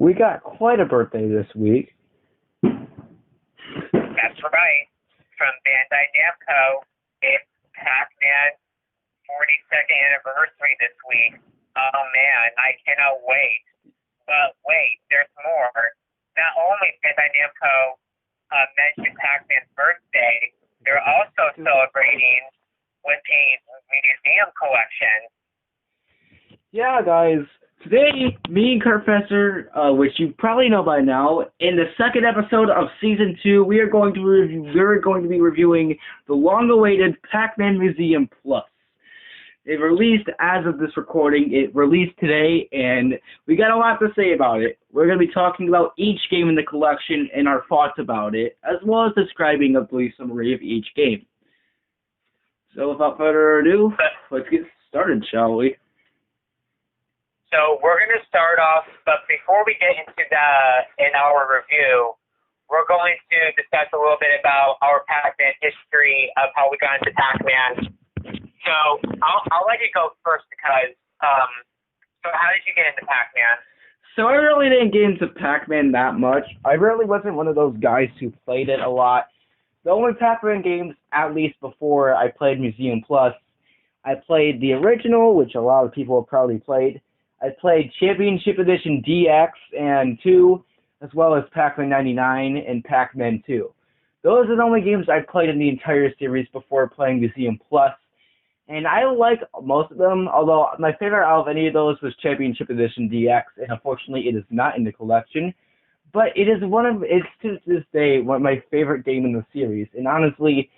We got quite a birthday this week. That's right. From Bandai Namco, it's Pac-Man 42nd anniversary this week. Oh man, I cannot wait. But wait, there's more. Not only Bandai Namco mentioned Pac-Man's birthday, they're also celebrating with a museum collection. Yeah, guys. Today, me and Pac-Fessor, which you probably know by now, in the second episode of Season 2, we're going to be reviewing the long-awaited Pac-Man Museum Plus. It released as of this recording. It released today, and we got a lot to say about it. We're going to be talking about each game in the collection and our thoughts about it, as well as describing a brief summary of each game. So, without further ado, let's get started, shall we? So we're going to start off, but before we get into in our review, we're going to discuss a little bit about our Pac-Man history of how we got into Pac-Man. So I'll let you go first because, so how did you get into Pac-Man? So I really didn't get into Pac-Man that much. I really wasn't one of those guys who played it a lot. The only Pac-Man games, at least before I played Museum Plus, I played the original, which a lot of people have probably played. I played Championship Edition DX and 2, as well as Pac-Man 99 and Pac-Man 2. Those are the only games I played in the entire series before playing Museum Plus, and I like most of them, although my favorite out of any of those was Championship Edition DX, and unfortunately it is not in the collection, but it's to this day one of my favorite games in the series, and honestly,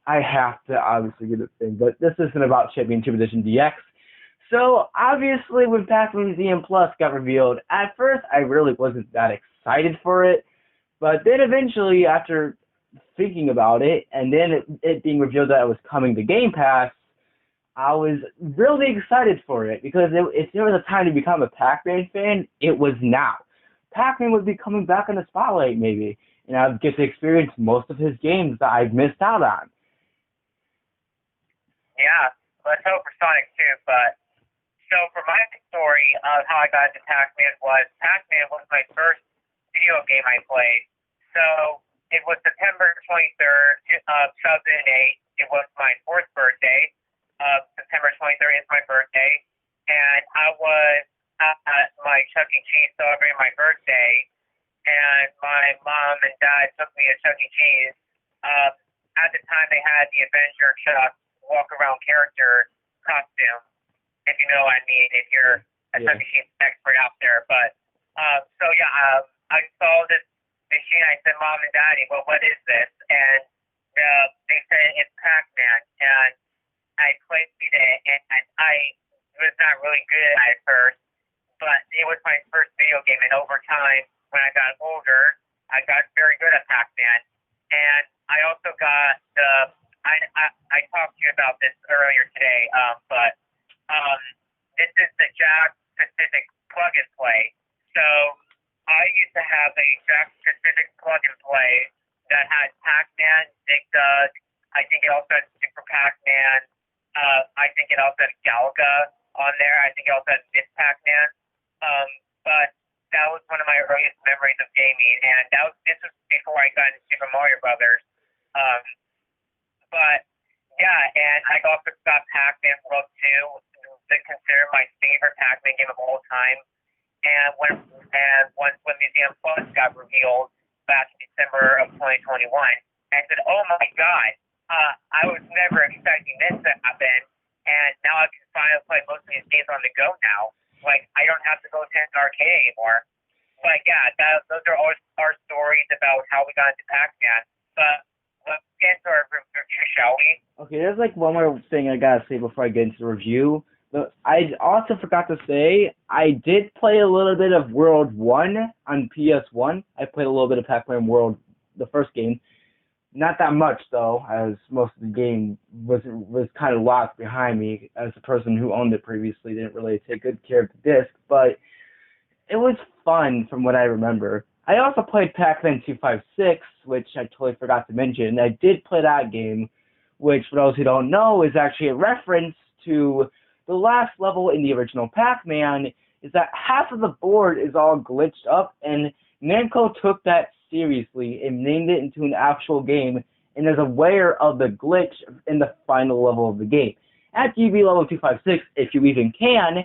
I have to obviously get this thing, but this isn't about Championship Edition DX. So, obviously, when Pac-Man Museum Plus got revealed, at first I really wasn't that excited for it, but then eventually, after thinking about it, and then it being revealed that it was coming to Game Pass, I was really excited for it, because if there was a time to become a Pac-Man fan, it was now. Pac-Man would be coming back in the spotlight, maybe, and I'd get to experience most of his games that I've missed out on. Yeah, let's hope for Sonic too, but... So for my story of how I got into Pac-Man was my first video game I played. So it was September 23rd, 2008. It was my 4th birthday. September 23rd is my birthday. And I was at my Chuck E. Cheese celebrating my birthday. And my mom and dad took me to Chuck E. Cheese. At the time, they had the Avenger Chuck walk-around character costume. If you know what I mean, if you're a Chuck E. Cheese expert out there. But, I saw this machine. I said, Mom and Daddy, well, what is this? And they said, it's Pac-Man. And I played it, and I was not really good at it first. But it was my first video game. And over time, when I got older, I got very good at Pac-Man. And I also got I talked to you about this earlier today, but this is the Jack-specific plug-and-play. So I used to have a Jack-specific plug-and-play that had Pac-Man, Dig Dug. I think it also had Super Pac-Man. I think it also had Galaga on there. I think it also had Miss Pac-Man. But that was one of my earliest memories of gaming, and this was before I got into Super Mario Brothers. But yeah, and I also got Pac-Man World 2. They consider my favorite Pac-Man game of all time. And once when Museum Plus got revealed back in December of 2021, I said, "Oh my God, I was never expecting this to happen." And now I can finally play most of these games on the go now. Like I don't have to go to an arcade anymore. But yeah, those are all our stories about how we got into Pac-Man. But let's get into our review, shall we? Okay, there's like one more thing I gotta say before I get into the review. I also forgot to say, I did play a little bit of World 1 on PS1. I played a little bit of Pac-Man World, the first game. Not that much, though, as most of the game was kind of locked behind me, as the person who owned it previously didn't really take good care of the disc, but it was fun from what I remember. I also played Pac-Man 256, which I totally forgot to mention. I did play that game, which, for those who don't know, is actually a reference to the last level in the original Pac-Man is that half of the board is all glitched up, and Namco took that seriously and named it into an actual game, and is aware of the glitch in the final level of the game. After you beat level 256, if you even can,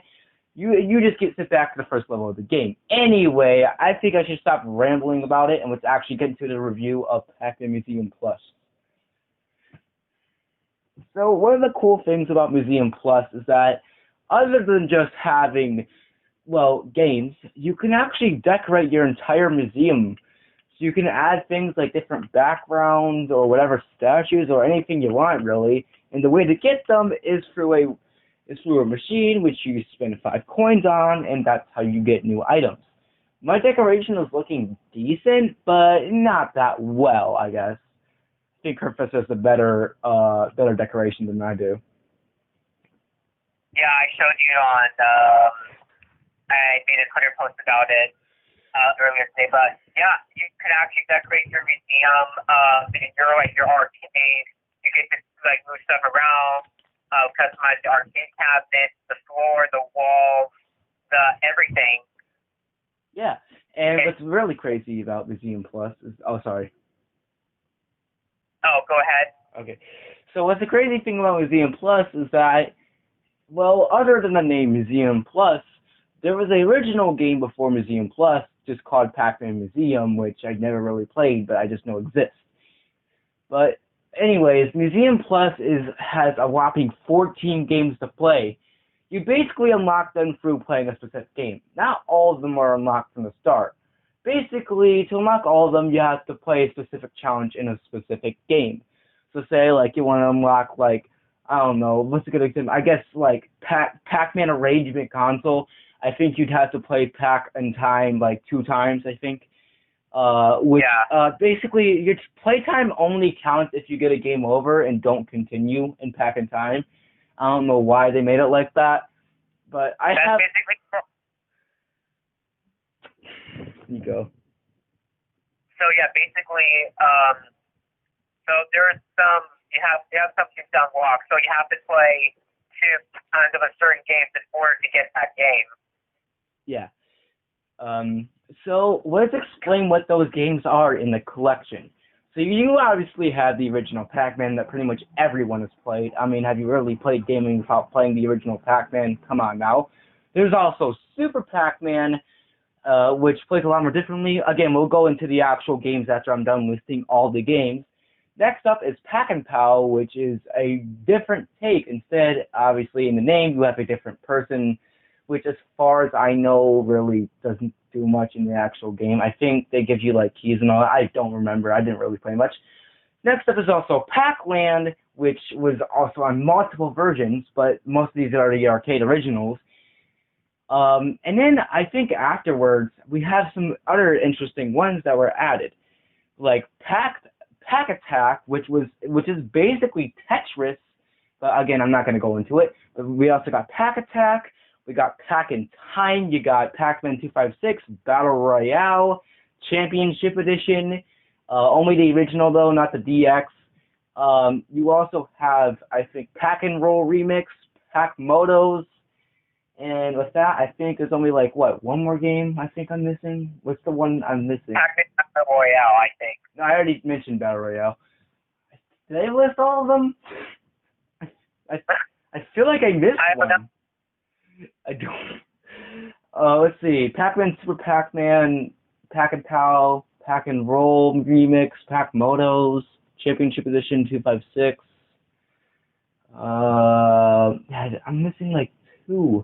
you just get sent back to the first level of the game. Anyway, I think I should stop rambling about it, and let's actually get into the review of Pac-Man Museum Plus. So one of the cool things about Museum Plus is that other than just having, well, games, you can actually decorate your entire museum. So you can add things like different backgrounds or whatever statues or anything you want, really. And the way to get them is through a machine, which you spend 5 coins on, and that's how you get new items. My decoration is looking decent, but not that well, I guess. I think Pac-Fessor has a better decoration than I do. Yeah, I showed you on, I made a Twitter post about it earlier today, but yeah, you can actually decorate your museum, and your arcade. You get to like move stuff around, customize the arcade cabinets, the floor, the walls, the everything. Yeah, and what's really crazy about Museum Plus is, oh, sorry. Oh, go ahead. Okay, so what's the crazy thing about Museum Plus is that, well, other than the name Museum Plus, there was an original game before Museum Plus, just called Pac-Man Museum, which I never really played, but I just know exists. But anyways, Museum Plus has a whopping 14 games to play. You basically unlock them through playing a specific game. Not all of them are unlocked from the start. Basically, to unlock all of them, you have to play a specific challenge in a specific game. So say, like, you want to unlock, like, I don't know, what's a good example? I guess, like, Pac-Man Arrangement Console. I think you'd have to play Pac in Time, like, 2 times, I think. Basically, your playtime only counts if you get a game over and don't continue in Pac in Time. I don't know why they made it like that, but That's basically. You go. So yeah, basically, so there's some you have some things to unlock. So you have to play 2 times of a certain game in order to get that game. Yeah. So let's explain what those games are in the collection. So you obviously have the original Pac-Man that pretty much everyone has played. I mean, have you really played gaming without playing the original Pac-Man? Come on now. There's also Super Pac-Man, which plays a lot more differently. Again, we'll go into the actual games after I'm done listing all the games. Next up is Pac-N-Pal, which is a different take. Instead, obviously, in the name, you have a different person, which, as far as I know, really doesn't do much in the actual game. I think they give you, like, keys and all that. I don't remember. I didn't really play much. Next up is also Pac-Land, which was also on multiple versions, but most of these are the arcade originals. And then I think afterwards, we have some other interesting ones that were added, like Pac-Attack, which is basically Tetris, but again, I'm not going to go into it. But we also got Pac-Attack. We got Pac in Time. You got Pac-Man 256, Battle Royale, Championship Edition. Only the original, though, not the DX. You also have, I think, Pac-and-Roll Remix, Pac-Motos. And with that, I think there's only, like, what, one more game I think I'm missing? What's the one I'm missing? Pac-Man Battle Royale, I think. No, I already mentioned Battle Royale. Did I list all of them? I feel like I missed one. Know. I don't. Let's see. Pac-Man, Super Pac-Man, Pac-and-Pal, Pac-and-Roll Remix, Pac-Motos, Championship Edition 256. I'm missing like 2.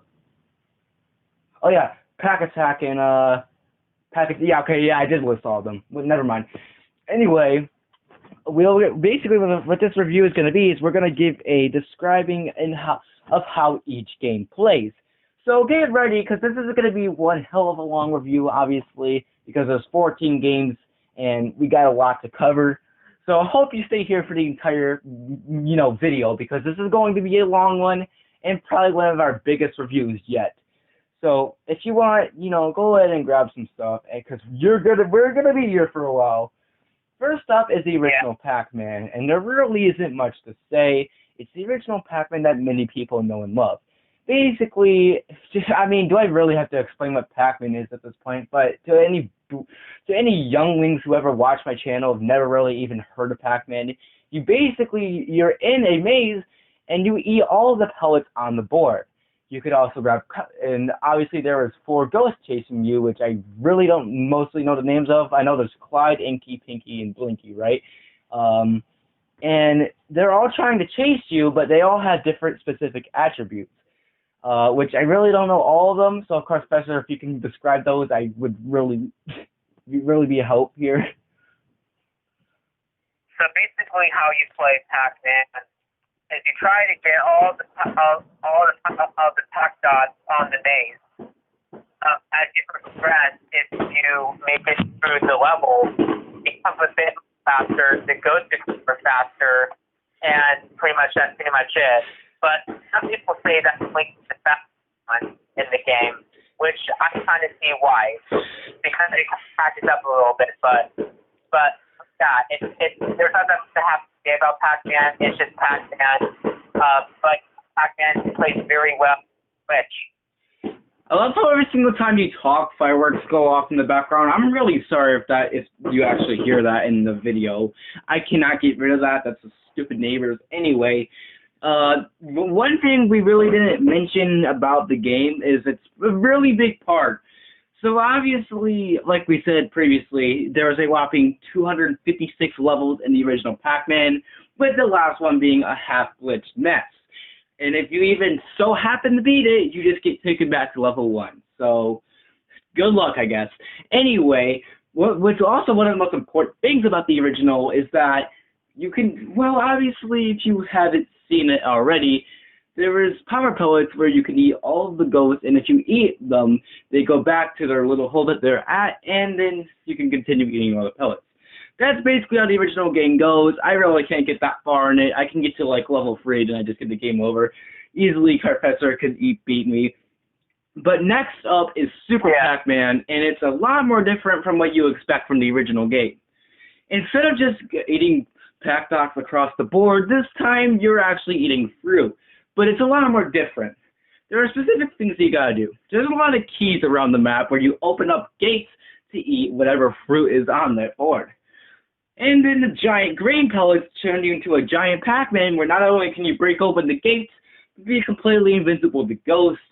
Oh yeah, Pac-Attack and yeah, okay, yeah, I did list all of them. Well, never mind. Anyway, basically what this review is going to be is we're going to give a describing of how each game plays. So get ready, because this is going to be one hell of a long review, obviously, because there's 14 games and we got a lot to cover. So I hope you stay here for the entire, video, because this is going to be a long one and probably one of our biggest reviews yet. So if you want, go ahead and grab some stuff, because we're gonna be here for a while. First up is the original Pac-Man, and there really isn't much to say. It's the original Pac-Man that many people know and love. basically, I mean, do I really have to explain what Pac-Man is at this point? But to any younglings who ever watch my channel have never really even heard of Pac-Man, you're in a maze and you eat all of the pellets on the board. You could also grab, and obviously there was 4 ghosts chasing you, which I really don't mostly know the names of. I know there's Clyde, Inky, Pinky, and Blinky, right? And they're all trying to chase you, but they all have different specific attributes, which I really don't know all of them. So, of course, Fessor, if you can describe those, I would really be a help here. So basically, how you play Pac-Man is you try to get all the Pac dots on the maze. As you progress, if you make it through the level, it becomes a bit faster, the ghost becomes faster, and that's pretty much it. But some people say that's linked to the fastest one in the game, which I kind of see why, because it catches up a little bit. But yeah, there's nothing to have to say about Pac-Man. It's just Pac-Man. But Pac-Man plays very well. Which I love how every single time you talk, fireworks go off in the background. I'm really sorry if you actually hear that in the video. I cannot get rid of that. That's the stupid neighbors. Anyway, one thing we really didn't mention about the game is it's a really big part. So obviously, like we said previously, there was a whopping 256 levels in the original Pac-Man, with the last one being a half-glitched mess. And if you even so happen to beat it, you just get taken back to level 1. So, good luck, I guess. Anyway, what's also one of the most important things about the original is that you can, well, obviously, if you haven't seen it already, there is power pellets where you can eat all of the ghosts, and if you eat them, they go back to their little hole that they're at, and then you can continue eating all the pellets. That's basically how the original game goes. I really can't get that far in it. I can get to like level 3 and I just get the game over. Easily, Pac-Fessor could beat me. But next up is Super Pac-Man, and it's a lot more different from what you expect from the original game. Instead of just eating Pac-Docs across the board, this time you're actually eating fruit. But it's a lot more different. There are specific things you gotta do. There's a lot of keys around the map where you open up gates to eat whatever fruit is on that board. And then the giant green pellets turn you into a giant Pac-Man where not only can you break open the gates, but be completely invincible to ghosts.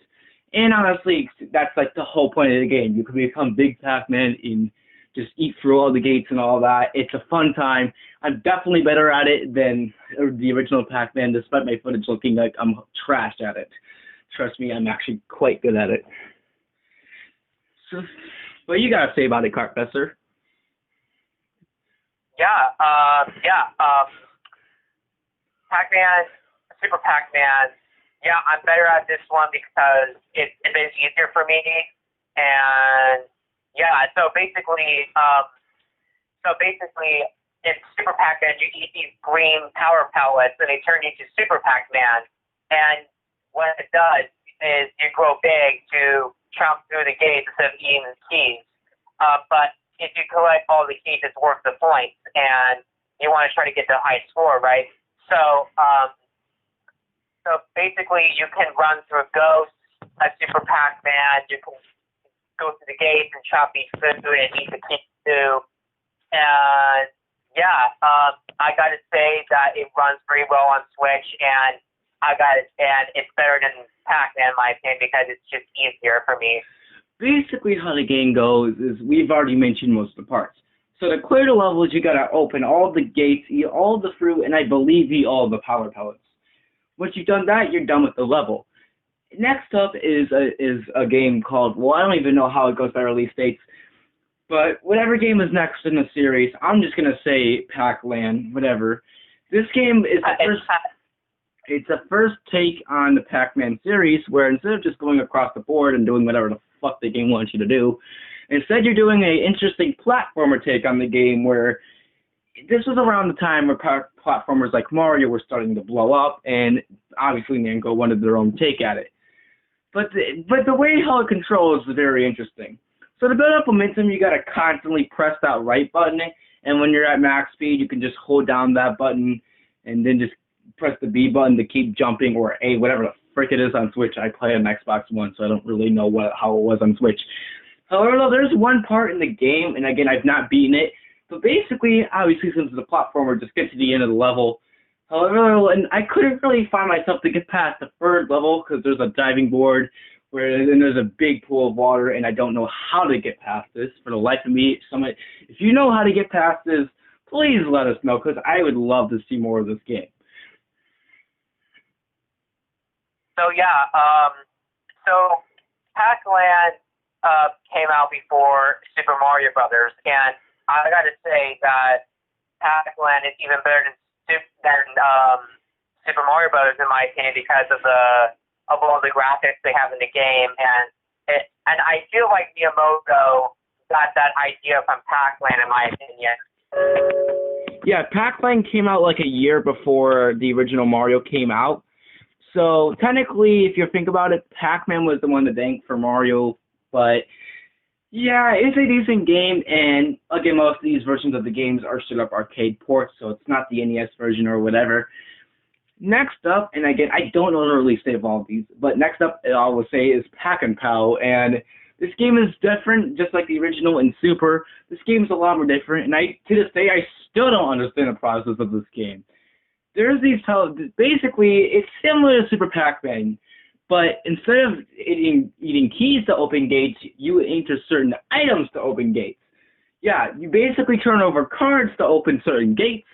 And honestly, that's like the whole point of the game. You can become Big Pac-Man and just eat through all the gates and all that. It's a fun time. I'm definitely better at it than the original Pac-Man, despite my footage looking like I'm trashed at it. Trust me, I'm actually quite good at it. So, what you gotta say about it, Pac-Fessor? Pac-Man, Super Pac-Man, yeah, I'm better at this one because it is easier for me, and yeah, so basically, in Super Pac-Man, you eat these green power pellets, and they turn you into Super Pac-Man, and what it does is you grow big to chomp through the gates instead of eating the keys, but if you collect all the keys, it's worth the points, and you want to try to get the high score, right? So basically, you can run through ghosts at Super Pac-Man. You can go through the gates and chop each food and eat the keys too. And yeah, I got to say that it runs very well on Switch, and it's better than Pac-Man in my opinion because it's just easier for me. Basically how the game goes is we've already mentioned most of the parts. So to clear the levels, you gotta open all the gates, eat all the fruit, and I believe eat all the power pellets. Once you've done that, you're done with the level. Next up is a game called, well, I don't even know how it goes by release dates, but whatever game is next in the series, I'm just gonna say Pac-Land, whatever. This game is it's a first take on the Pac-Man series, where instead of just going across the board and doing whatever the fuck the game wants you to do, instead you're doing an interesting platformer take on the game, where this was around the time where platformers like Mario were starting to blow up, and obviously Namco wanted their own take at it. But the way how it controls is very interesting. So to build up momentum, you gotta constantly press that right button, and when you're at max speed, you can just hold down that button, and then just press the B button to keep jumping, or A, whatever the frick it is on Switch. I play on Xbox One, so I don't really know how it was on Switch. However, though, there's one part in the game, and again, I've not beaten it, but basically, obviously, since it's a platformer, just get to the end of the level. However, and I couldn't really find myself to get past the third level because there's a diving board and there's a big pool of water, and I don't know how to get past this for the life of me. If you know how to get past this, please let us know because I would love to see more of this game. So yeah, so Pac-Land came out before Super Mario Brothers, and I got to say that Pac-Land is even better than Super Mario Brothers in my opinion because of all the graphics they have in the game, and I feel like Miyamoto got that idea from Pac-Land in my opinion. Yeah, Pac-Land came out like a year before the original Mario came out. So technically, if you think about it, Pac-Man was the one to thank for Mario, but yeah, it's a decent game, and again, most of these versions of the games are straight up arcade ports, so it's not the NES version or whatever. Next up, and again, I don't know the release date of all of these, but next up, I will say, is Pac-N-Pow, and this game is different, just like the original and Super. This game is a lot more different, and to this day, I still don't understand the process of this game. There's basically, it's similar to Super Pac-Man, but instead of eating keys to open gates, you enter certain items to open gates. Yeah, you basically turn over cards to open certain gates,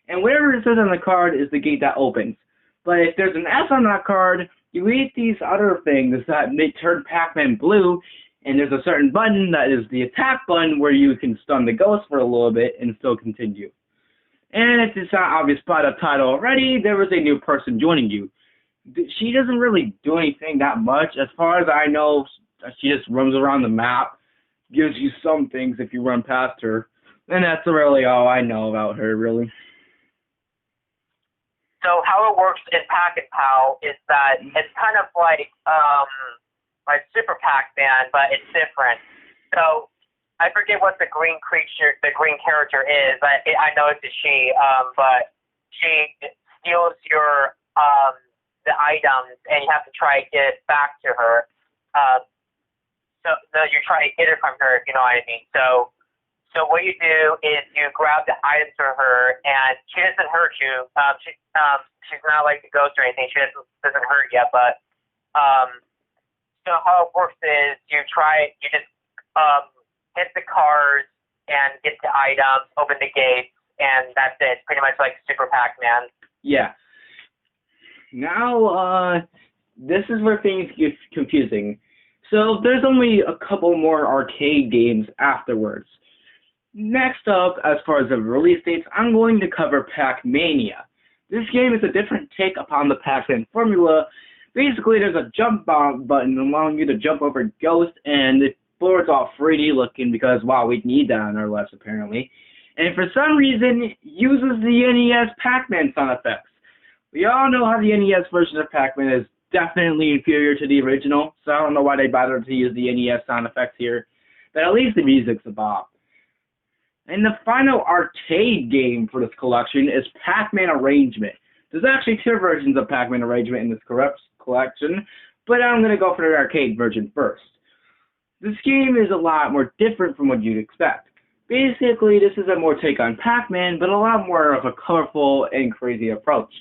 and whatever it says on the card is the gate that opens. But if there's an S on that card, you eat these other things that turn Pac-Man blue, and there's a certain button that is the attack button where you can stun the ghost for a little bit and still continue. And if it's not obvious by the title already, there was a new person joining you. She doesn't really do anything that much. As far as I know, she just roams around the map, gives you some things if you run past her. And that's really all I know about her, really. So how it works in Pac-N-Pow is that it's kind of like Super Pac-Man, but it's different. So I forget what the green character is. I know it's a she, but she steals your the items, and you have to try to get it back to her. So you try to get it from her, if you know what I mean. So what you do is you grab the items from her, and she doesn't hurt you. She's not like a ghost or anything. She doesn't hurt you, but so how it works is you just hit the cars and get the items, open the gates, and that's it. It's pretty much like Super Pac-Man. Yeah. Now, this is where things get confusing. So there's only a couple more arcade games afterwards. Next up, as far as the release dates, I'm going to cover Pac-Mania. This game is a different take upon the Pac-Man formula. Basically, there's a jump button allowing you to jump over ghosts, and the board's all 3D looking because, wow, we need that on our lives, apparently. And for some reason, it uses the NES Pac-Man sound effects. We all know how the NES version of Pac-Man is definitely inferior to the original, so I don't know why they bothered to use the NES sound effects here, but at least the music's a bop. And the final arcade game for this collection is Pac-Man Arrangement. There's actually 2 versions of Pac-Man Arrangement in this collection, but I'm going to go for the arcade version first. This game is a lot more different from what you'd expect. Basically, this is a more take on Pac-Man, but a lot more of a colorful and crazy approach.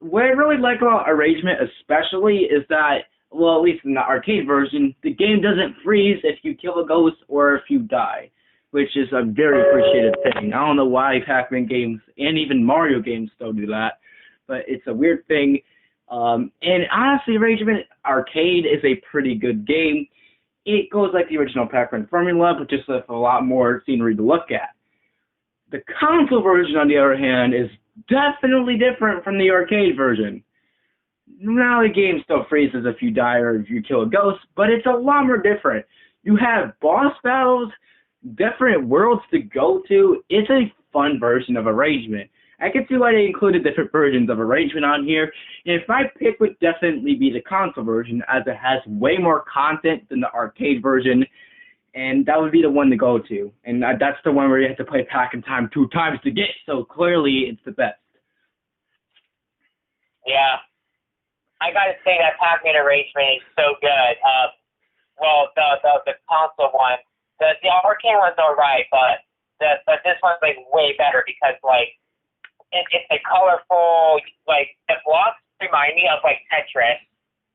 What I really like about Arrangement especially is that, well, at least in the arcade version, the game doesn't freeze if you kill a ghost or if you die, which is a very appreciated thing. I don't know why Pac-Man games and even Mario games don't do that, but it's a weird thing. And honestly, Arrangement Arcade is a pretty good game. It goes like the original Pac-Man formula, but just with a lot more scenery to look at. The console version, on the other hand, is definitely different from the arcade version. Now the game still freezes if you die or if you kill a ghost, but it's a lot more different. You have boss battles, different worlds to go to. It's a fun version of Arrangement. I can see why they included different versions of Arrangement on here, and if my pick would definitely be the console version, as it has way more content than the arcade version, and that would be the one to go to. And that's the one where you have to play Pac-N-Time 2 times to get, so clearly it's the best. Yeah. I gotta say that Pac-Man arrangement is so good. Well, the console one, the arcade one's alright, but this one's like way better because like it's like colorful. Like the blocks remind me of like Tetris,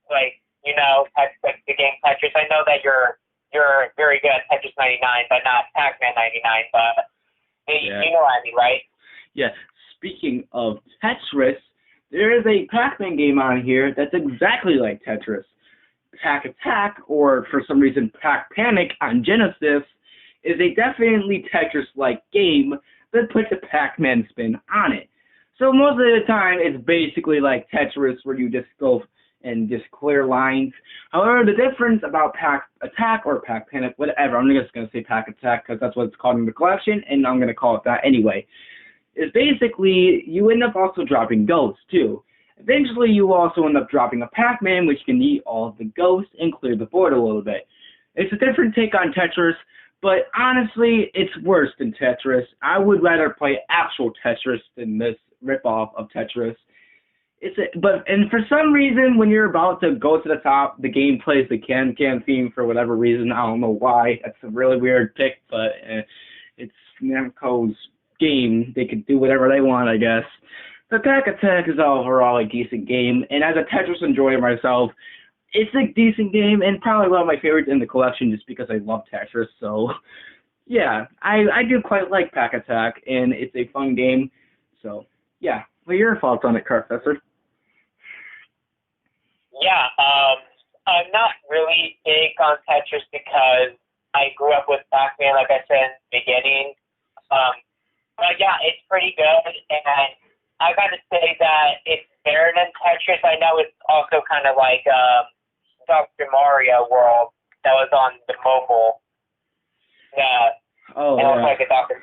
like like the game Tetris. I know that you're very good at Tetris 99, but not Pac-Man 99. But you know what I mean, right? Yeah. Speaking of Tetris, there is a Pac-Man game on here that's exactly like Tetris. Pac-Attack, or for some reason Pac-Panic on Genesis, is a definitely Tetris-like game that puts a Pac-Man spin on it. So most of the time, it's basically like Tetris, where you just go and just clear lines. However, the difference about Pac-Attack or Pac-Panic, whatever, I'm just going to say Pac-Attack because that's what it's called in the collection, and I'm going to call it that anyway, is basically you end up also dropping ghosts, too. Eventually, you also end up dropping a Pac-Man, which can eat all of the ghosts and clear the board a little bit. It's a different take on Tetris, but honestly, it's worse than Tetris. I would rather play actual Tetris than this ripoff of Tetris. And for some reason, when you're about to go to the top, the game plays the Can-Can theme for whatever reason. I don't know why. That's a really weird pick, but it's Namco's game. They could do whatever they want, I guess. The Pac-Attack is overall a decent game, and as a Tetris enjoyer myself, it's a decent game and probably one of my favorites in the collection just because I love Tetris. So, yeah, I do quite like Pac-Attack, and it's a fun game. So, yeah. What are your thoughts on it, Pac-Fessor? Yeah, I'm not really big on Tetris because I grew up with Pac-Man, like I said in the beginning. But yeah, it's pretty good, and I gotta say that it's better than Tetris. I know it's also kind of like Dr. Mario World that was on the mobile. Yeah. Oh, yeah. Like a Dr.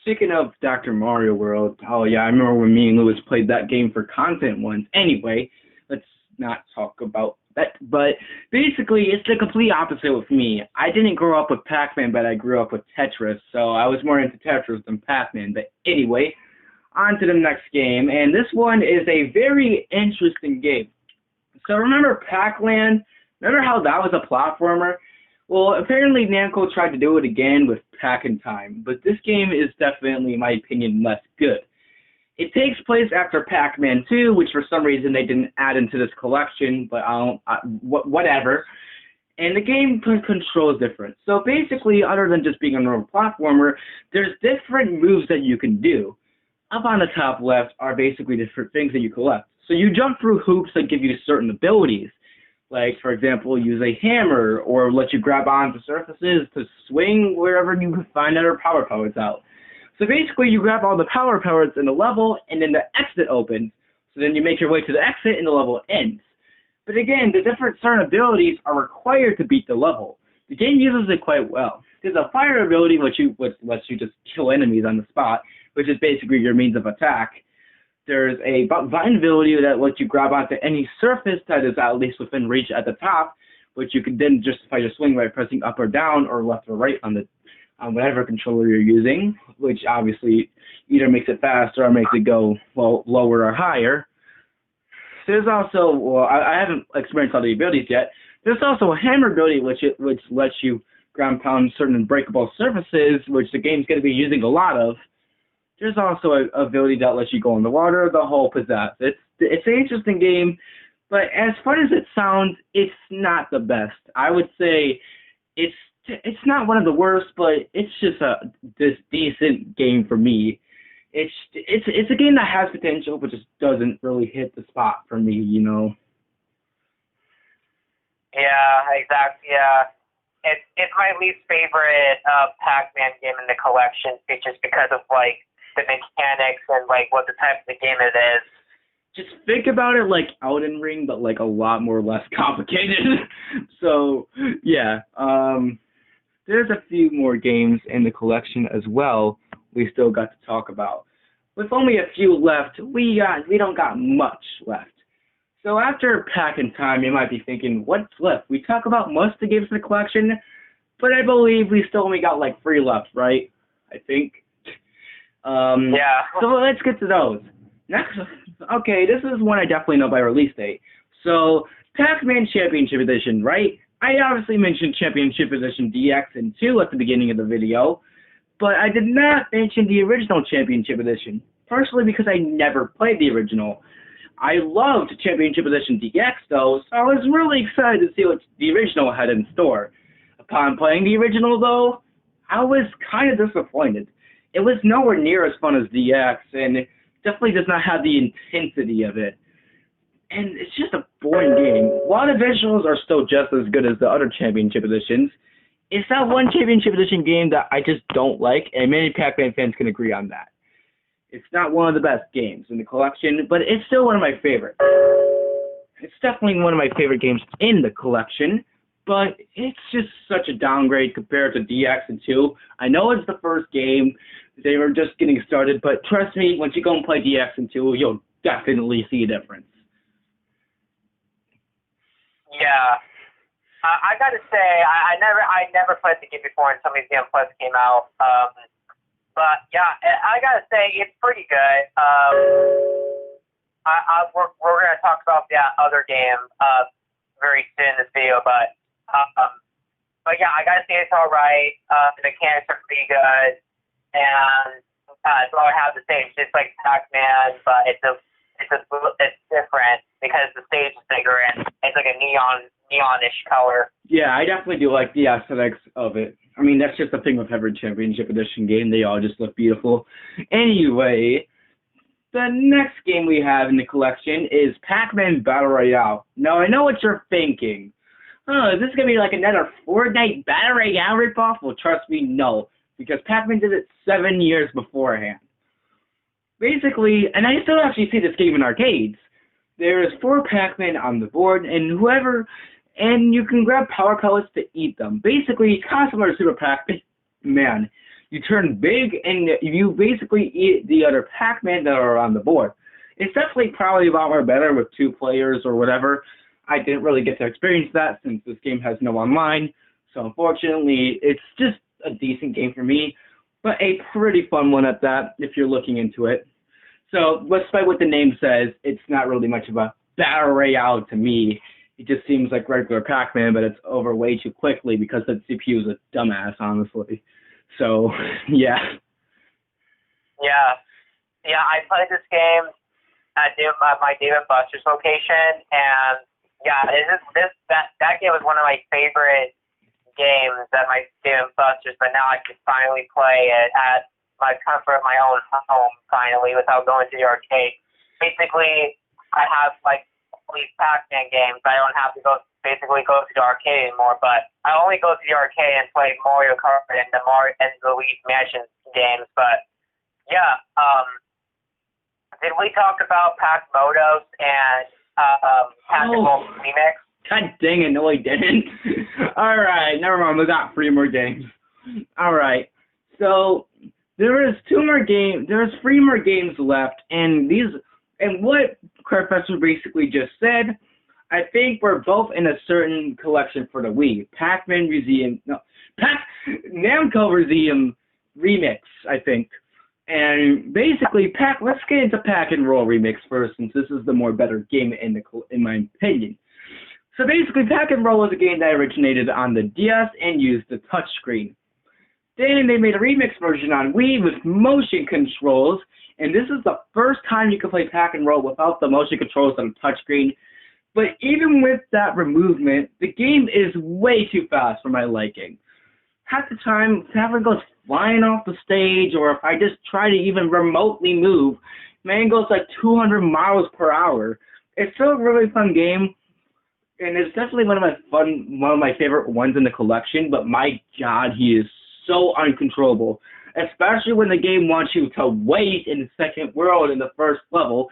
Speaking of Dr. Mario World, oh yeah, I remember when me and Lewis played that game for content once. Anyway, let's not talk about that. But basically, it's the complete opposite with me. I didn't grow up with Pac-Man, but I grew up with Tetris, so I was more into Tetris than Pac-Man. But anyway, on to the next game, and this one is a very interesting game. So remember Pac-Land? Remember how that was a platformer? Well, apparently Namco tried to do it again with Pac-in-Time, but this game is definitely, in my opinion, less good. It takes place after Pac-Man 2, which for some reason they didn't add into this collection, but whatever. And the game control is different. So basically, other than just being a normal platformer, there's different moves that you can do. Up on the top left are basically different things that you collect. So you jump through hoops that give you certain abilities. Like, for example, use a hammer, or let you grab onto surfaces to swing wherever you can find other power powers out. So basically, you grab all the power powers in the level, and then the exit opens. So then you make your way to the exit, and the level ends. But again, the different certain abilities are required to beat the level. The game uses it quite well. There's a fire ability, which lets you just kill enemies on the spot, which is basically your means of attack. There's a vine ability that lets you grab onto any surface that is at least within reach at the top, which you can then justify your swing by pressing up or down or left or right on whatever controller you're using, which obviously either makes it faster or makes it go lower or higher. There's also, well, I haven't experienced all the abilities yet. There's also a hammer ability which lets you ground pound certain unbreakable surfaces, which the game's going to be using a lot of. There's also an ability that lets you go in the water, the whole pizzazz. It's an interesting game, but as fun as it sounds, it's not the best. I would say it's not one of the worst, but it's just this decent game for me. It's a game that has potential, but just doesn't really hit the spot for me, you know. Yeah, exactly. Yeah, it's my least favorite Pac-Man game in the collection, just because of like the mechanics and like what the type of the game it is. Just think about it like Elden Ring, but like a lot more less complicated. So yeah, there's a few more games in the collection as well. We still got to talk about. With only a few left, we don't got much left. So after Pac-in-Time, you might be thinking, what's left? We talk about most of the games in the collection, but I believe we still only got like 3 left, right? I think. Yeah. So let's get to those. Next, okay, this is one I definitely know by release date. So, Pac-Man Championship Edition, right? I obviously mentioned Championship Edition DX and 2 at the beginning of the video, but I did not mention the original Championship Edition, partially because I never played the original. I loved Championship Edition DX, though, so I was really excited to see what the original had in store. Upon playing the original, though, I was kind of disappointed. It was nowhere near as fun as DX, and it definitely does not have the intensity of it. And it's just a boring game. While the visuals are still just as good as the other Championship Editions, it's that one Championship Edition game that I just don't like, and many Pac-Man fans can agree on that. It's not one of the best games in the collection, but it's still one of my favorites. It's definitely one of my favorite games in the collection, but it's just such a downgrade compared to DX and 2. I know it's the first game. They were just getting started, but trust me, once you go and play DX and 2, you'll definitely see a difference. Yeah. I gotta say, I never played the game before, and some of these games came out. But yeah, I gotta say it's pretty good. We're gonna talk about that other game very soon in this video, but yeah, I gotta say it's all right. The mechanics are pretty good, and that's all I have to say. It's just like Pac-Man, but it's different because the stage is bigger and it's like a neonish color. Yeah, I definitely do like the aesthetics of it. I mean, that's just the thing with every Championship Edition game. They all just look beautiful. Anyway, the next game we have in the collection is Pac-Man Battle Royale. Now, I know what you're thinking. Oh, is this going to be like another Fortnite Battle Royale ripoff? Well, trust me, no. Because Pac-Man did it 7 years beforehand. Basically, and I still actually see this game in arcades. There is 4 Pac-Man on the board, and you can grab power pellets to eat them. Basically, it's kind of similar to Super Pac-Man. You turn big, and you basically eat the other Pac-Man that are on the board. It's definitely probably a lot more better with 2 players or whatever. I didn't really get to experience that since this game has no online. So unfortunately, it's just a decent game for me, but a pretty fun one at that if you're looking into it. So, despite what the name says, it's not really much of a battle royale to me. It just seems like regular Pac-Man, but it's over way too quickly because the CPU is a dumbass, honestly. So, yeah. Yeah, I played this game at my Dave & Buster's location, and yeah, that game was one of my favorite games at my Dave & Buster's, but now I can finally play it at my comfort of my own home, finally, without going to the arcade. Basically, I have like all these Pac-Man games. I don't have to go to the arcade anymore, but I only go to the arcade and play Mario Kart and the Luigi Mansion games. But yeah, did we talk about Pac-Motos and Pac-Roll Remix? God dang it, no I didn't. Alright, never mind, we got 3 more games. Alright, so there's 3 more games left, and what Pac-Fessor basically just said, I think we're both in a certain collection for the Wii. Namco Museum Remix, I think. And basically, let's get into Pac-and-Roll Remix first, since this is the more better game in my opinion. So basically, Pac-and-Roll was a game that originated on the DS and used the touchscreen. Then they made a remix version on Wii with motion controls, and this is the first time you can play Pac-and-Roll without the motion controls on the touchscreen. But even with that removement, the game is way too fast for my liking. Half the time, Pac-Man goes flying off the stage, or if I just try to even remotely move, man goes like 200 miles per hour. It's still a really fun game, and it's definitely one of my favorite ones in the collection, but my God, he is so uncontrollable, especially when the game wants you to wait in the second world in the first level.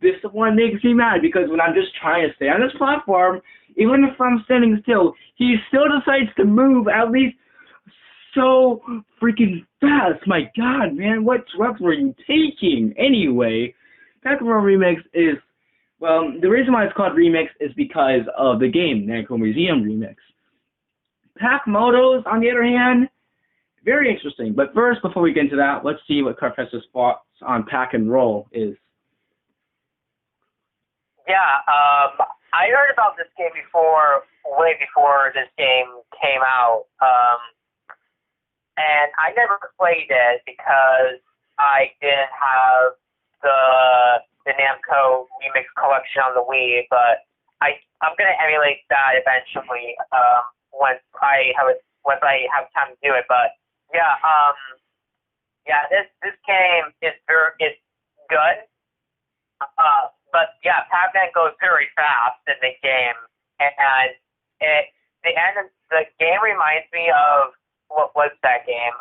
This one makes me mad because when I'm just trying to stay on this platform, even if I'm standing still, he still decides to move at least so freaking fast. My God, man, what drugs were you taking? Anyway, Pac-Man Remix is, well, the reason why it's called Remix is because of the game, Namco Museum Remix. Pac-Motos, on the other hand, very interesting. But first, before we get into that, let's see what Pac-Fessor's thoughts on Pac-and-Roll is. Yeah, I heard about this game before, way before this game came out, and I never played it because I didn't have the Namco Remix collection on the Wii. But I'm gonna emulate that eventually once I have time to do it. But yeah, this game is good. But yeah, Pac-Man goes very fast in the game, and the game reminds me of what was that game?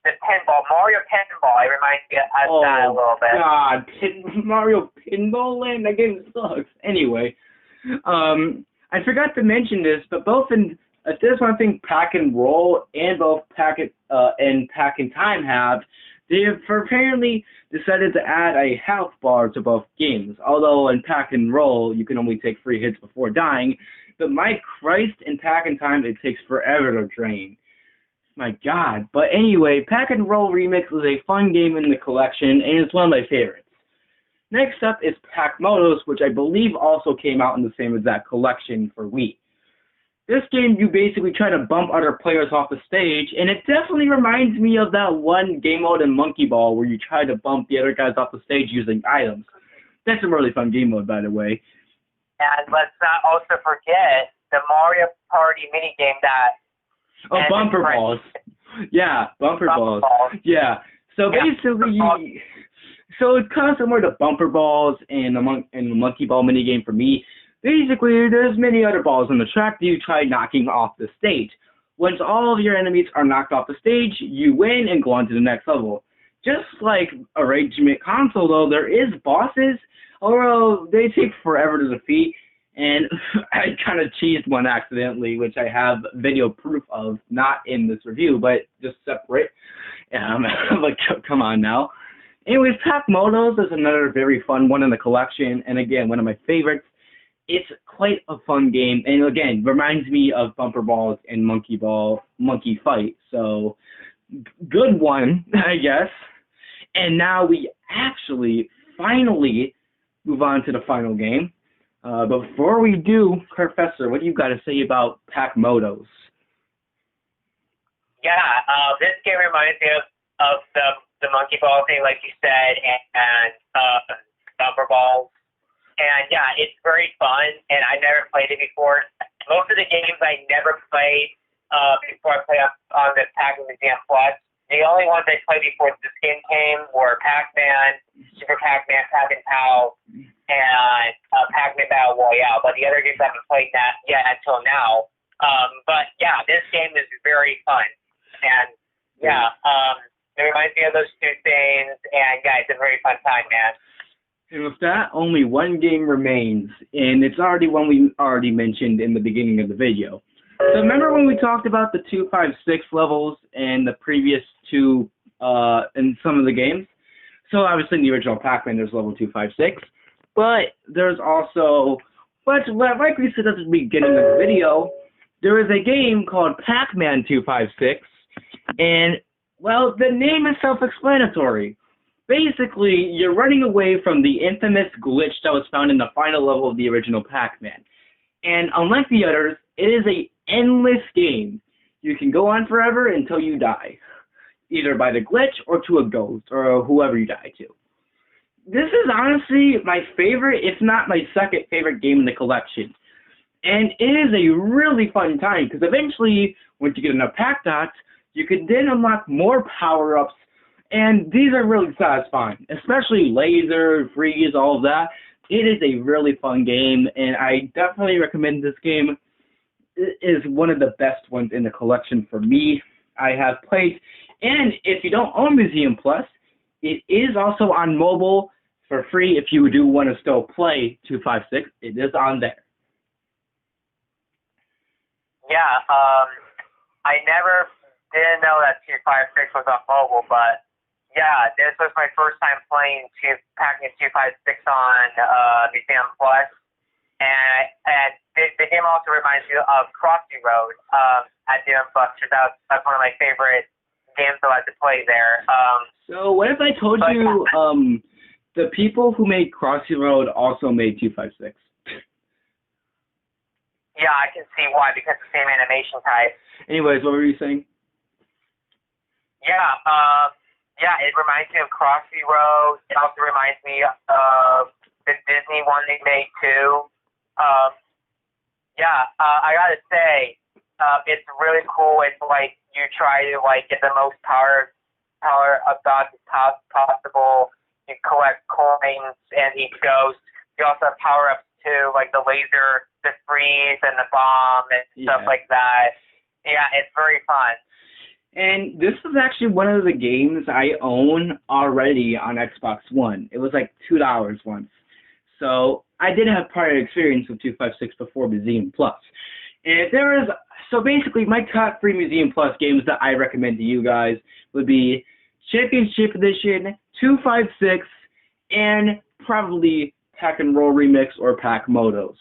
The pinball, Mario Pinball. It reminds me of that a little bit. God, Mario Pinball Land. That game sucks. Anyway, I forgot to mention this, but there's one thing Pac and Roll and both Pac and Time have. They have apparently decided to add a health bar to both games. Although in Pac and Roll, you can only take 3 hits before dying. But my Christ, in Pac and Time, it takes forever to drain. My God. But anyway, Pac and Roll Remix is a fun game in the collection, and it's one of my favorites. Next up is Pac-Motos, which I believe also came out in the same exact collection for Wii. This game, you basically try to bump other players off the stage, and it definitely reminds me of that one game mode in Monkey Ball where you try to bump the other guys off the stage using items. That's a really fun game mode, by the way. And let's not also forget the Mario Party minigame that... Oh, bumper balls. Yeah, bumper balls. Yeah. So basically, so it's kind of similar to bumper balls and the Monkey Ball minigame for me. Basically, there's many other balls on the track that you try knocking off the stage. Once all of your enemies are knocked off the stage, you win and go on to the next level. Just like Arrangement Console, though, there is bosses, although they take forever to defeat, and I kind of cheesed one accidentally, which I have video proof of, not in this review, but just separate. Like, come on now. Anyways, Pac-Motos is another very fun one in the collection, and again, one of my favorites. It's quite a fun game, and again, reminds me of Bumper Balls and Monkey Fight, so good one, I guess. And now we actually, finally, move on to the final game. But before we do, Pac-Fessor, what do you got to say about Pac-Motos? Yeah, this game reminds me of the Monkey Ball thing, like you said, and Bumper Balls. And yeah, it's very fun, and I never played it before. Most of the games I never played before I played on the Pac Museum Plus. The only ones I played before this game came were Pac-Man, Super Pac-Man, Pac-and-Pow, and Pac-Man Battle Royale. But the other games I haven't played that yet until now. But yeah, this game is very fun, and yeah, it reminds me of those two things. And yeah, it's a very fun time, man. And with that, only one game remains, and it's already one we already mentioned in the beginning of the video. So remember when we talked about the 2, 5, 6 levels and the previous two in some of the games? So obviously in the original Pac-Man there's level 2, 5, 6, but there's also, like we said at the beginning of the video, there is a game called Pac-Man 2, 5, 6, and, well, the name is self-explanatory. Basically, you're running away from the infamous glitch that was found in the final level of the original Pac-Man. And unlike the others, it is an endless game. You can go on forever until you die, either by the glitch or to a ghost or whoever you die to. This is honestly my favorite, if not my second favorite game in the collection. And it is a really fun time, because eventually, once you get enough Pac Dots, you can then unlock more power-ups. And these are really satisfying, especially laser, freeze, all of that. It is a really fun game, and I definitely recommend this game. It is one of the best ones in the collection for me. I have played, and if you don't own Museum Plus, it is also on mobile for free if you do want to still play 256. It is on there. Yeah, I never didn't know that 256 was on mobile, but yeah, this was my first time playing Pac-Man 256 on Museum Plus, and the game also reminds me of Crossy Road at Museum Plus. That's one of my favorite games I like to play there. So what if I told you the people who made Crossy Road also made 256? Yeah, I can see why, because the same animation type. Anyways, what were you saying? Yeah, it reminds me of Crossy Road. It also reminds me of the Disney one they made too. Um, I gotta say, it's really cool. It's like you try to like get the most power about as possible. You collect coins and each ghost. You also have power ups too, like the laser, the freeze, and the bomb and stuff like that. Yeah, it's very fun. And this is actually one of the games I own already on Xbox One. It was like $2 once. So I did have prior experience with 256 before Museum Plus. And so basically my top 3 Museum Plus games that I recommend to you guys would be Championship Edition, 256, and probably Pack and Roll Remix or Pack Motos.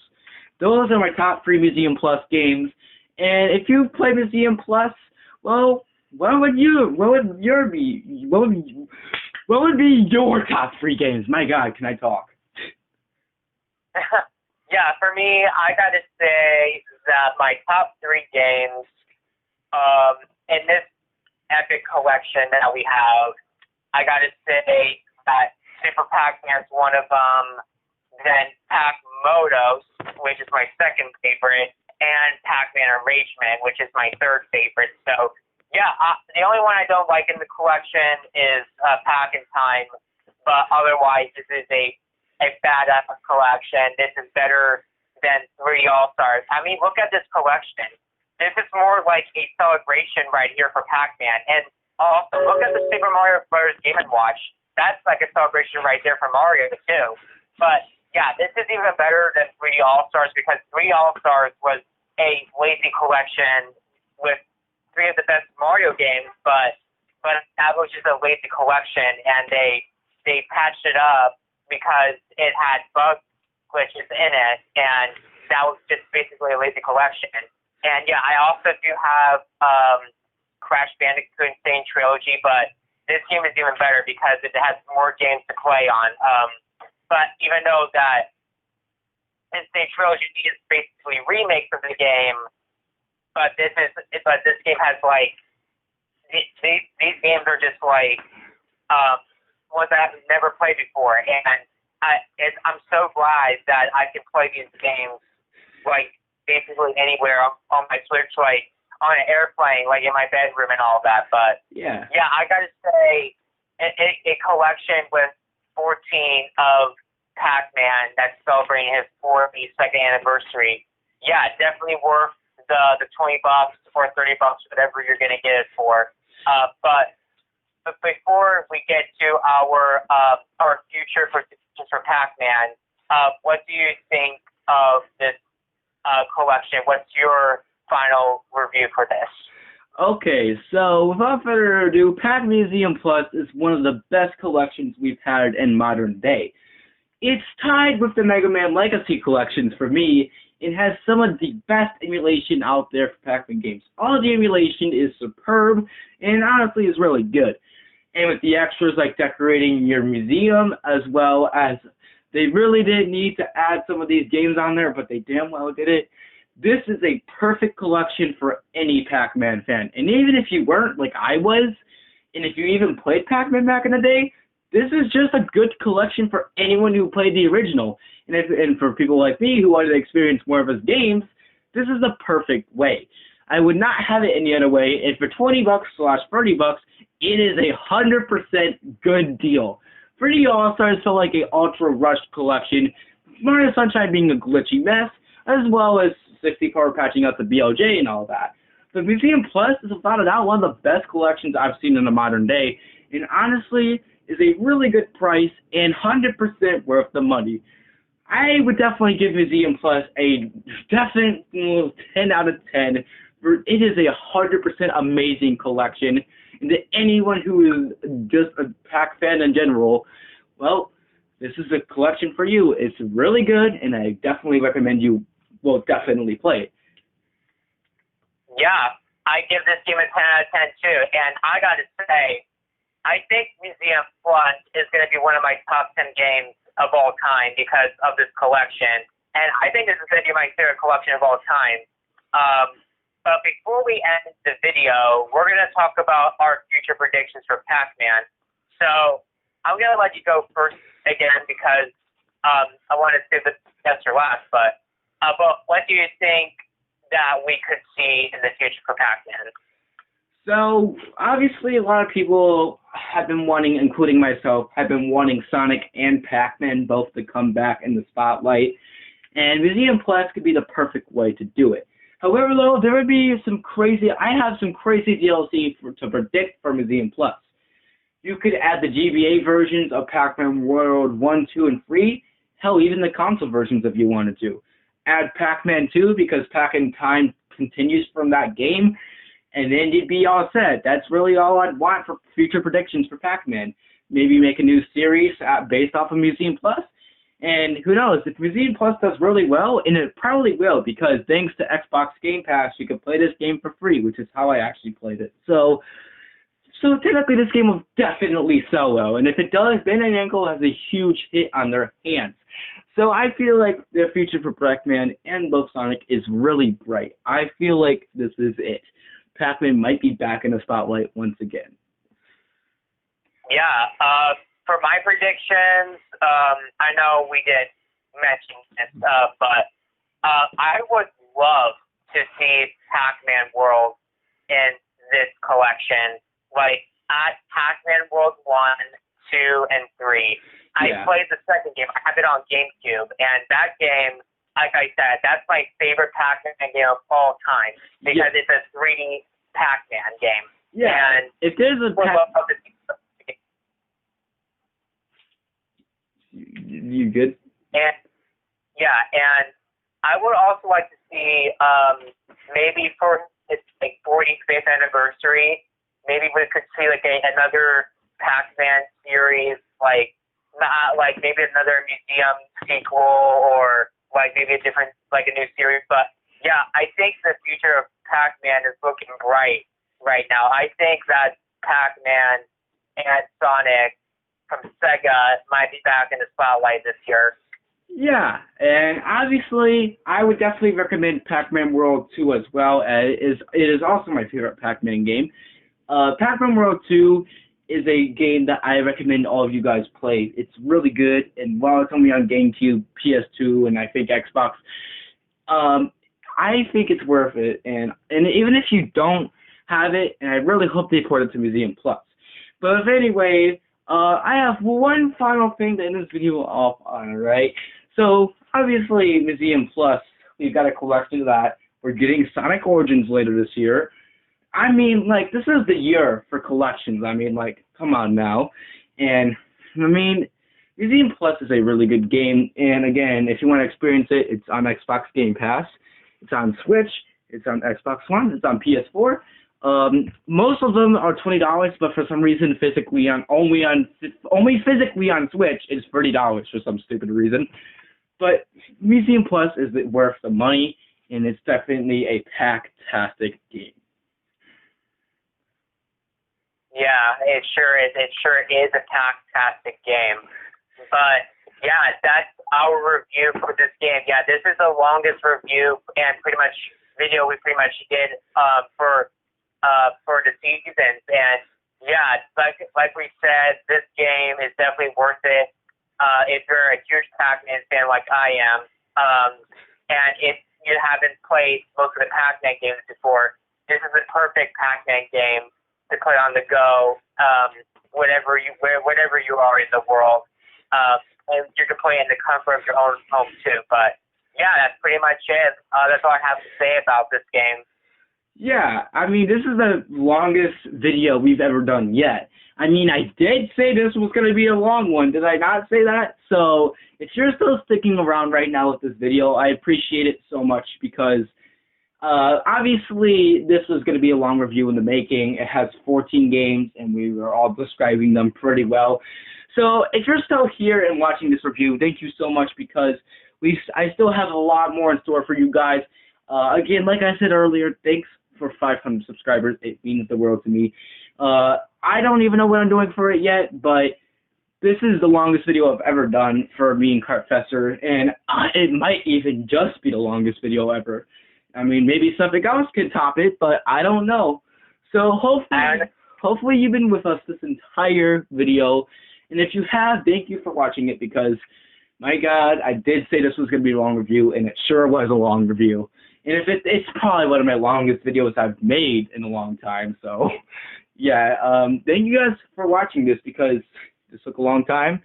Those are my top 3 Museum Plus games. And if you play Museum Plus, well, what would be your top 3 games? My God, can I talk? Yeah, for me, I gotta say that my top 3 games, in this epic collection that we have, I gotta say that Super Pac-Man's one of them, then Pac Motos, which is my second favorite, and Pac-Man Arrangement, which is my third favorite. So, yeah, the only one I don't like in the collection is Pac in Time, but otherwise, this is a badass collection. This is better than 3D All-Stars. I mean, look at this collection. This is more like a celebration right here for Pac-Man. And also, look at the Super Mario Bros. Game & Watch. That's like a celebration right there for Mario, too. But, yeah, this is even better than 3D All-Stars because 3D All-Stars was a lazy collection with 3 of the best Mario games, but that was just a lazy collection, and they patched it up because it had bug glitches in it, and that was just basically a lazy collection. And yeah, I also do have Crash Bandicoot Insane Trilogy, but this game is even better because it has more games to play on. But even though that Insane Trilogy is basically remakes of the game, but this game has like these games are just like ones that I've never played before, and I'm so glad that I can play these games like basically anywhere on my Switch, like on an airplane, like in my bedroom and all that. But yeah, I gotta say, a collection with 14 of Pac-Man that's celebrating his 42nd anniversary. Yeah, definitely worth the $20 or $30, whatever you're gonna get it for. But before we get to our future for Pac-Man, what do you think of this collection? What's your final review for this? Okay, so without further ado, Pac Museum Plus is one of the best collections we've had in modern day. It's tied with the Mega Man Legacy collections for me. It has some of the best emulation out there for Pac-Man games. All the emulation is superb and honestly is really good. And with the extras like decorating your museum, as well as they really didn't need to add some of these games on there, but they damn well did it. This is a perfect collection for any Pac-Man fan. And even if you weren't like I was, and if you even played Pac-Man back in the day, this is just a good collection for anyone who played the original. And for people like me who wanted to experience more of his games, this is the perfect way. I would not have it any other way, and for $20/$30, it is 100% good deal. 3D All-Stars felt like an ultra-rushed collection, Mario Sunshine being a glitchy mess, as well as 60 power patching out the BLJ and all that. The Museum Plus is without a doubt one of the best collections I've seen in the modern day, and honestly, is a really good price and 100% worth the money. I would definitely give Museum Plus a definite 10 out of 10. It is 100% amazing collection. And to anyone who is just a Pac fan in general, well, this is a collection for you. It's really good, and I definitely recommend you will definitely play it. Yeah, I give this game a 10 out of 10 too. And I gotta say, I think Museum Plus is going to be one of my top 10 games of all time because of this collection. and I think this is going to be my favorite collection of all time. But before we end the video, we're going to talk about our future predictions for Pac-Man. So I'm going to let you go first again because I want to save the best for last. But what do you think that we could see in the future for Pac-Man? So, obviously, a lot of people have been wanting, including myself, have been wanting Sonic and Pac-Man both to come back in the spotlight. And Museum Plus could be the perfect way to do it. However, though, there would be I have some crazy DLC to predict for Museum Plus. You could add the GBA versions of Pac-Man World 1, 2, and 3. Hell, even the console versions if you wanted to. Add Pac-Man 2 because Pac-Man Time continues from that game. And then you'd be all set. That's really all I'd want for future predictions for Pac-Man. Maybe make a new series based off of Museum Plus. And who knows, if Museum Plus does really well, and it probably will, because thanks to Xbox Game Pass, you can play this game for free, which is how I actually played it. So technically this game will definitely sell well. And if it does, Bandai Namco has a huge hit on their hands. So I feel like the future for Pac-Man and both Sonic is really bright. I feel like this is it. Pac-Man might be back in the spotlight once again. Yeah, for my predictions, I know we did mention this, but I would love to see Pac-Man World in this collection. Like, at Pac-Man World 1, 2, and 3. I played the second game. I have it on GameCube, and that game, like I said, that's my favorite Pac-Man game of all time because it's a 3D Pac-Man game. Yeah, and if there's a you good? And I would also like to see maybe for its like 45th anniversary, maybe we could see like another Pac-Man series, like not like maybe another museum sequel or like maybe a different like a new series. But yeah, I think the future of Pac-Man is looking bright right now. I think that Pac-Man and Sonic from Sega might be back in the spotlight this year. Yeah, and obviously, I would definitely recommend Pac-Man World 2 as well. It is also my favorite Pac-Man game. Pac-Man World 2 is a game that I recommend all of you guys play. It's really good, and while it's only on GameCube, PS2, and I think Xbox, I think it's worth it. And even if you don't have it, and I really hope they port it to Museum Plus. But anyway, I have one final thing to end this video off on, right? So, obviously, Museum Plus, we've got a collection of that. We're getting Sonic Origins later this year. I mean, like, this is the year for collections. I mean, like, come on now. And, I mean, Museum Plus is a really good game. And, again, if you want to experience it, it's on Xbox Game Pass. It's on Switch. It's on Xbox One. It's on PS4. Most of them are $20, but for some reason, only physically on Switch, it's $30 for some stupid reason. But Museum Plus is worth the money, and it's definitely a Pac-Tastic game. Yeah, it sure is. It sure is a Pac-Tastic game. But yeah, that's our review for this game. Yeah, this is the longest review and pretty much video we pretty much did for the seasons. And yeah, like we said, this game is definitely worth it. If you're a huge Pac-Man fan like I am, and if you haven't played most of the Pac-Man games before, this is the perfect Pac-Man game to play on the go, wherever you are in the world. And you can play in the comfort of your own home too. But yeah, that's pretty much it. That's all I have to say about this game. Yeah, I mean, this is the longest video we've ever done yet. I mean, I did say this was going to be a long one. Did I not say that? So, if you're still sticking around right now with this video, I appreciate it so much because, obviously, this was going to be a long review in the making. It has 14 games, and we were all describing them pretty well. So, if you're still here and watching this review, thank you so much because I still have a lot more in store for you guys. Again, like I said earlier, thanks for 500 subscribers. It means the world to me. I don't even know what I'm doing for it yet, but this is the longest video I've ever done for me and Pac-Fessor, and it might even just be the longest video ever. I mean, maybe something else could top it, but I don't know. So hopefully you've been with us this entire video, and if you have, thank you for watching it, because, my God, I did say this was going to be a long review, and it sure was a long review. And if it's probably one of my longest videos I've made in a long time, so, yeah, thank you guys for watching this, because this took a long time.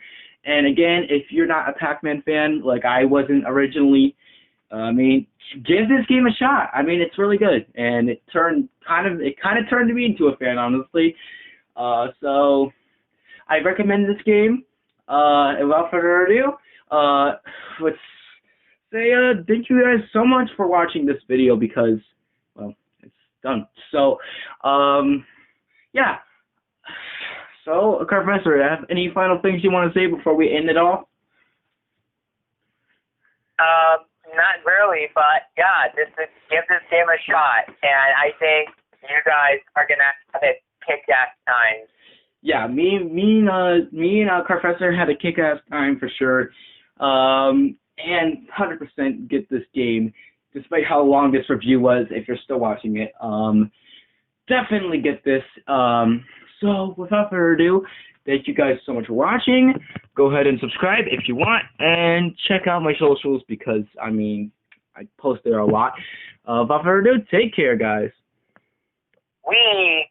And again, if you're not a Pac-Man fan, like I wasn't originally, I mean, give this game a shot. I mean, it's really good, and it kind of turned me into a fan, honestly. So I recommend this game. And without further ado, let's say thank you guys so much for watching this video, because, well, it's done. So yeah. So, Pac-Fessor, have any final things you want to say before we end it off? Not really, but yeah, give this game a shot, and I think you guys are gonna have a kick-ass time. Yeah, me and Pac-Fessor had a kick-ass time for sure, and 100% get this game, despite how long this review was. If you're still watching it, definitely get this. So, without further ado, thank you guys so much for watching. Go ahead and subscribe if you want, and check out my socials, because, I mean, I post there a lot. Without further ado, take care, guys. We